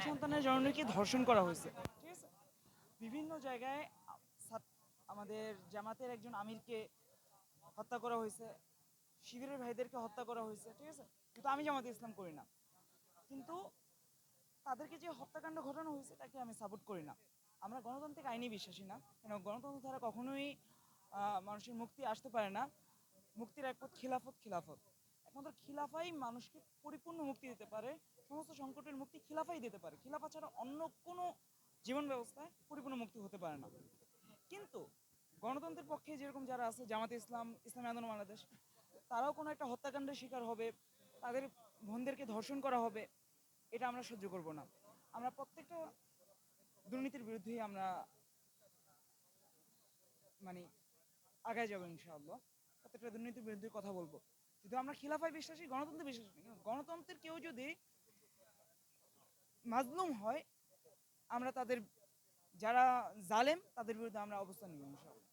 সন্তানের জননীকে ধর্ষণ করা হয়েছে, ঠিক আছে। বিভিন্ন জায়গায় আমাদের জামাতের একজন আমিরকে হত্যা করা হয়েছে, শিবিরের ভাইদেরকে হত্যা করা হয়েছে, ঠিক আছে। কিন্তু আমি জামাতে ইসলাম করি না, কিন্তু তাদেরকে যে হত্যাকাণ্ড ঘটানো হয়েছে তাকে আমি সাপোর্ট করি না। আমরা গণতান্ত্রিক আইনে বিশ্বাসী না, কেন গণতন্ত্র দ্বারা কখনোই মানুষের মুক্তি আসতে পারে না। মুক্তির এক পথ খিলাফত, খিলাফত একমাত্র খিলাফাই মানুষকে পরিপূর্ণ মুক্তি দিতে পারে। সমস্ত সংকটের মুক্তি খিলাফাই দিতে পারে, খিলাফা ছাড়া অন্য কোনো জীবন ব্যবস্থায় পরিপূর্ণ মুক্তি হতে পারে না। কিন্তু গণতন্ত্রের পক্ষে যেরকম যারা আছে, জামাতে ইসলাম, ইসলামী আন্দোলন বাংলাদেশ, তারাও কোনো একটা হত্যাকাণ্ডের শিকার হবে, তাদের বোনদেরকে ধর্ষণ করা হবে, এটা আমরা সহ্য করব না। আমরা প্রত্যেকটা দুর্নীতির বিরুদ্ধেই আমরা মানে আগায় যাবো ইনশাআল্লাহ। প্রত্যেকটা দুর্নীতির বিরুদ্ধে কথা বলবো। যদি আমরা খিলাফায় বিশ্বাসী, গণতন্ত্রে বিশ্বাসী না, গণতন্ত্রের কেউ যদি মাজলুম হয়, আমরা তাদের, যারা জালেম তাদের বিরুদ্ধে আমরা অবস্থান নিব ইনশাআল্লাহ।